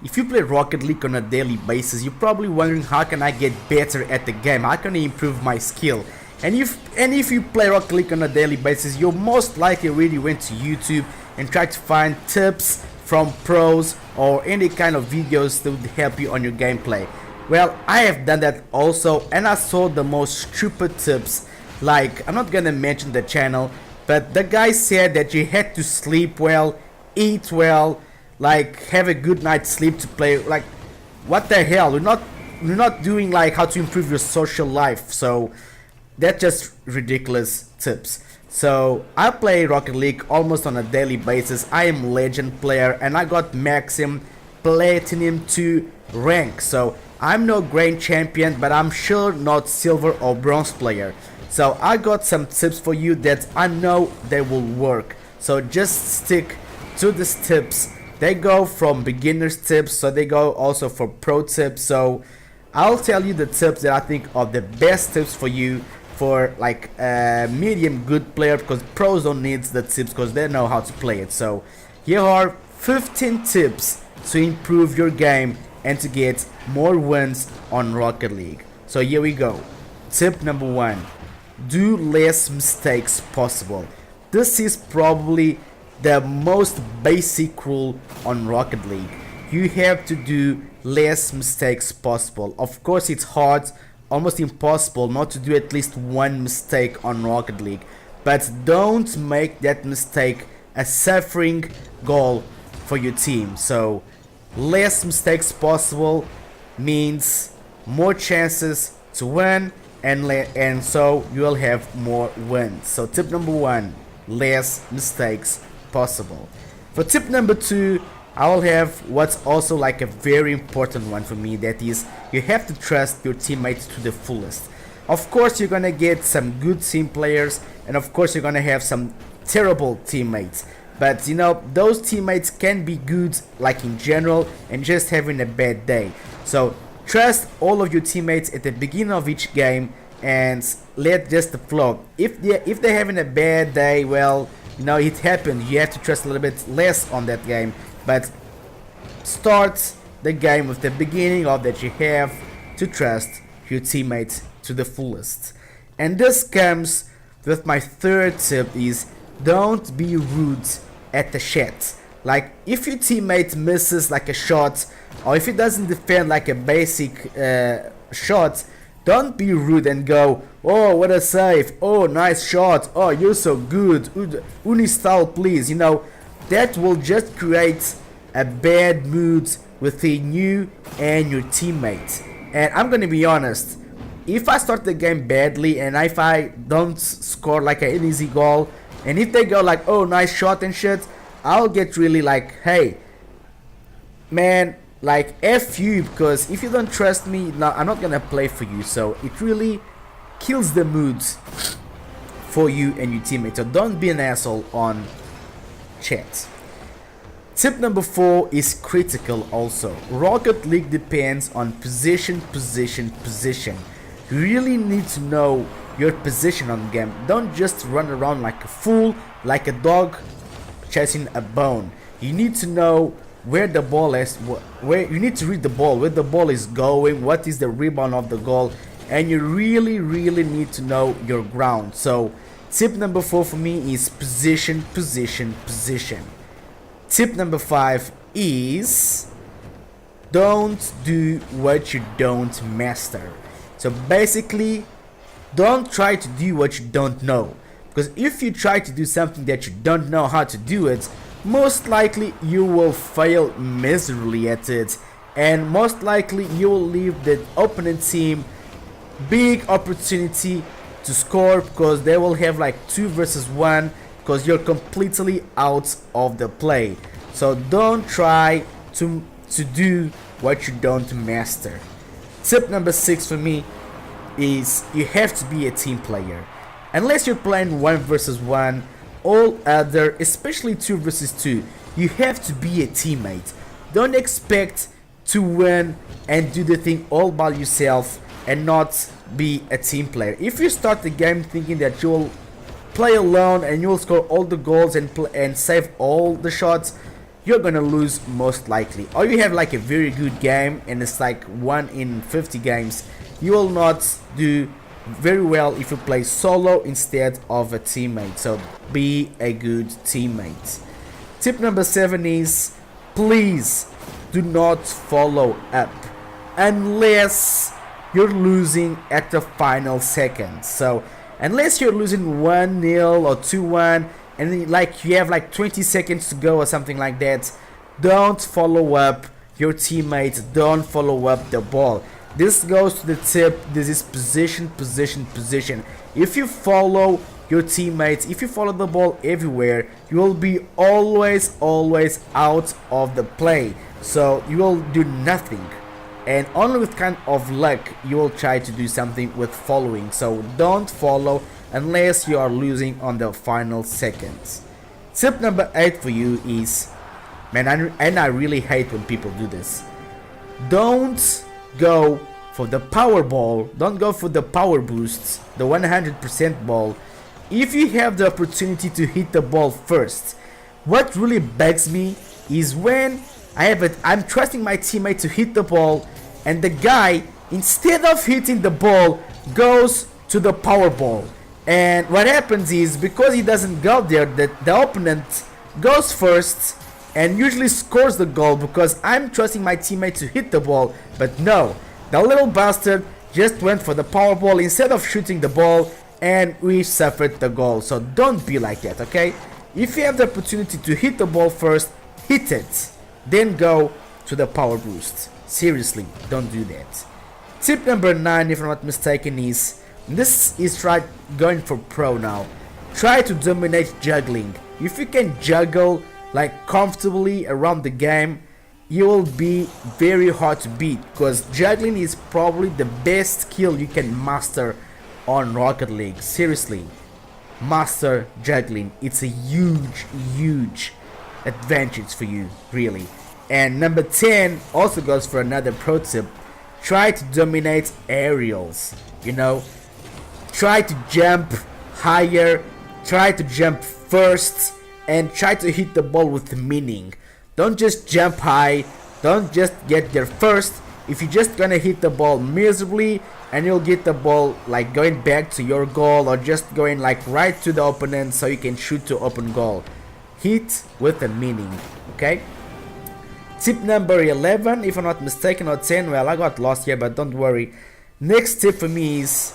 if you play Rocket League on a daily basis, you're probably wondering how can I get better at the game, how can I improve my skill. And if you play Rocket League on a daily basis, you'll most likely already went to YouTube and tried to find tips from pros or any kind of videos that would help you on your gameplay. Well, I have done that also, and I saw the most stupid tips. Like, I'm not gonna mention the channel, but the guy said that you had to sleep well, eat well, like have a good night's sleep to play. Like, what the hell? We're not doing like how to improve your social life. So that's just ridiculous tips. So I play Rocket League almost on a daily basis. I am legend player and I got maximum platinum 2 rank. So I'm no grand champion, but I'm sure not silver or bronze player. So I got some tips for you that I know they will work. So just stick to these tips. They go from beginners tips, so they go also for pro tips. So I'll tell you the tips that I think are the best tips for you for like a medium good player, because pros don't need the tips because they know how to play it. So here are 15 tips to improve your game and to get more wins on Rocket League. So here we go. Tip number 1, do less mistakes possible. This is probably the most basic rule on Rocket League. You have to do less mistakes possible. Of course it's hard, almost impossible not to do at least one mistake on Rocket League, but don't make that mistake a suffering goal for your team. So less mistakes possible means more chances to win, and so you'll have more wins. So tip number 1, less mistakes possible. For tip number 2, I will have what's also like a very important one for me, that is you have to trust your teammates to the fullest. Of course you're gonna get some good team players, and of course you're gonna have some terrible teammates, but you know, those teammates can be good like in general and just having a bad day. So trust all of your teammates at the beginning of each game and let just the flow. If they're having a bad day, well, you know, it happened. You have to trust a little bit less on that game, but start the game with the beginning of that you have to trust your teammates to the fullest. And this comes with my third tip, is don't be rude at the shot. Like, if your teammate misses like a shot, or if he doesn't defend like a basic shot, don't be rude and go, oh, what a save, oh, nice shot, oh, you're so good, Unistyle please. You know, that will just create a bad mood within you and your teammates. And I'm gonna be honest, if I start the game badly and if I don't score like an easy goal, and if they go like, oh, nice shot and shit, I'll get really like, hey man, like F you, because if you don't trust me, no, I'm not gonna play for you. So it really kills the mood for you and your teammates. So don't be an asshole on chat. Tip number 4 is critical also. Rocket League depends on position. You really need to know your position on the game. Don't just run around like a fool, like a dog chasing a bone. You need to know where the ball is, where you need to read the ball, where the ball is going, what is the rebound of the goal, and you really need to know your ground. So tip number 4 for me is position. Tip number 5 is don't do what you don't master. So basically, don't try to do what you don't know, because if you try to do something that you don't know how to do it, most likely you will fail miserably at it, and most likely you will leave the opponent team big opportunity to score, because they will have like 2 versus 1 because you're completely out of the play. So don't try to do what you don't master. Tip number 6 for me is you have to be a team player. Unless you're playing 1 versus 1, all other, especially 2 versus 2, you have to be a teammate. Don't expect to win and do the thing all by yourself and not be a team player. If you start the game thinking that you'll play alone and you'll score all the goals and save all the shots, you're gonna lose most likely. Or you have like a very good game and it's like 1 in 50 games, you will not do very well if you play solo instead of a teammate. So be a good teammate. Tip number 7 is, please do not follow up unless you're losing at the final second. So unless you're losing 1-0 or 2-1 and then, like, you have like 20 seconds to go or something like that, don't follow up your teammates, don't follow up the ball. This goes to the tip. This is position. If you follow your teammates, if you follow the ball everywhere, you will be always out of the play, so you will do nothing, and only with kind of luck you will try to do something with following. So don't follow unless you are losing on the final seconds. Tip number 8 for you is, man, I really hate when people do this. Don't go for the power ball, don't go for the power boosts, the 100% ball, if you have the opportunity to hit the ball first. What really bugs me is when I'm trusting my teammate to hit the ball, and the guy, instead of hitting the ball, goes to the power ball. And what happens is, because he doesn't go there, the opponent goes first and usually scores the goal, because I'm trusting my teammate to hit the ball. But no, the little bastard just went for the power ball instead of shooting the ball, and we suffered the goal. So don't be like that, okay? If you have the opportunity to hit the ball first, hit it, then go to the power boost. Seriously, don't do that. Tip number 9, if I'm not mistaken, is, this is try going for pro now. Try to dominate juggling. If you can juggle like comfortably around the game, you will be very hard to beat, because juggling is probably the best skill you can master on Rocket League. Seriously, master juggling. It's a huge advantage for you, really. And number 10 also goes for another pro tip. Try to dominate aerials. You know, try to jump higher, try to jump first, and try to hit the ball with meaning. Don't just jump high, don't just get there first. If you're just gonna hit the ball miserably, and you'll get the ball like going back to your goal, or just going like right to the opponent so you can shoot to open goal. Hit with a meaning, okay? Tip number 11, if I'm not mistaken, or 10, well, I got lost here, but don't worry. Next tip for me is,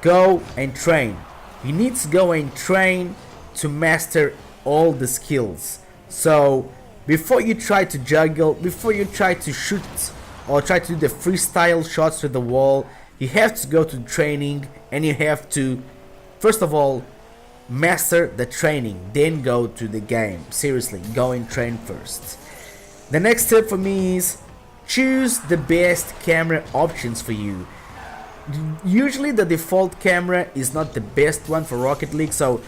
go and train. You need to go and train to master all the skills. So before you try to juggle, before you try to shoot or try to do the freestyle shots to the wall, you have to go to training, and you have to, first of all, master the training, then go to the game. Seriously, go and train first. The next tip for me is, choose the best camera options for you. Usually the default camera is not the best one for Rocket League, so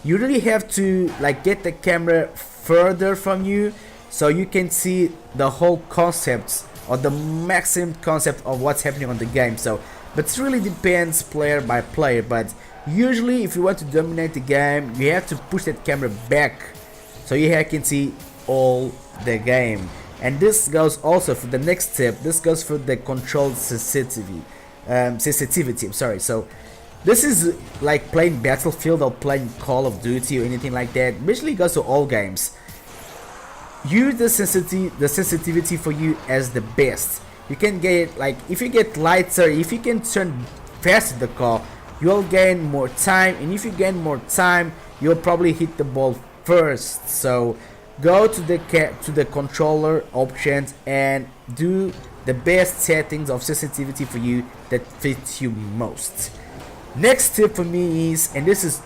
you really have to like get the camera further from you so you can see the whole concept, or the maximum concept of what's happening on the game. So, but it really depends player by player, but usually if you want to dominate the game, you have to push that camera back so you can see all the game. And this goes also for the next tip. This goes for the control sensitivity. I'm sorry. So this is like playing Battlefield or playing Call of Duty or anything like that. Basically goes to all games. Use the sensitivity for you as the best. You can get, like, if you get lighter, if you can turn faster the car, you'll gain more time, and if you gain more time, you'll probably hit the ball first. So go to the controller options and do the best settings of sensitivity for you that fits you most. Next tip for me is, and this is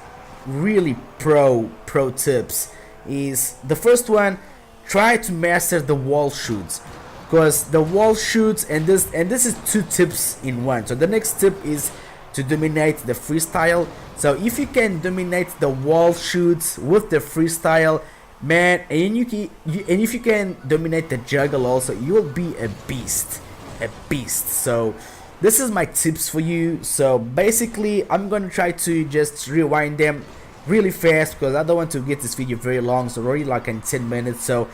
really pro tips, is the first one, try to master the wall shoots, because the wall shoots, and this is 2 tips in one. So the next tip is to dominate the freestyle. So if you can dominate the wall shoots with the freestyle, man, and if you can dominate the juggle also, you will be a beast. So this is my tips for you. So basically I'm gonna try to just rewind them really fast, because I don't want to get this video very long. So already like in 10 minutes. So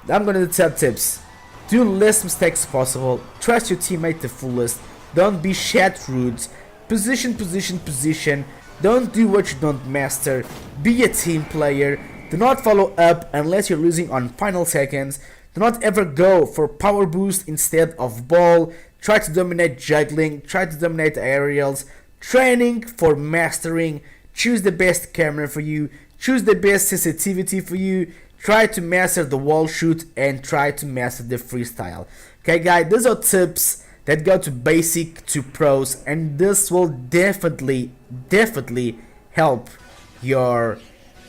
I'm gonna do top tips. Do less mistakes possible. Trust your teammate the fullest. Don't be shat rude. Position, position, position. Don't do what you don't master. Be a team player. Do not follow up unless you're losing on final seconds. Do not ever go for power boost instead of ball. Try to dominate juggling. Try to dominate aerials. Training for mastering. Choose the best camera for you. Choose the best sensitivity for you. Try to master the wall shoot and try to master the freestyle. Okay guys, those are tips that go to basic to pros, and this will definitely help your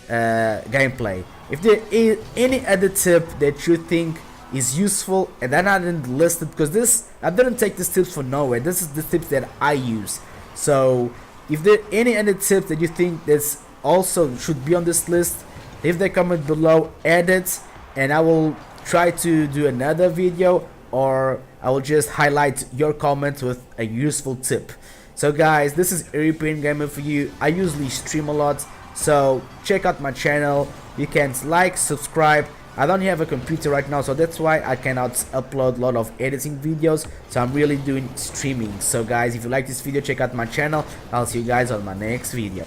gameplay. If there is any other tip that you think is useful and that I didn't list it, because I didn't take these tips for nowhere, this is the tips that I use. So if there are any other tips that you think that's also should be on this list, leave the comment below, add it, and I will try to do another video, or I will just highlight your comment with a useful tip. So guys, this is European Gamer for you. I usually stream a lot, so check out my channel. You can like, subscribe. I don't have a computer right now, so that's why I cannot upload a lot of editing videos, so I'm really doing streaming. So guys, if you like this video, check out my channel. I'll see you guys on my next video.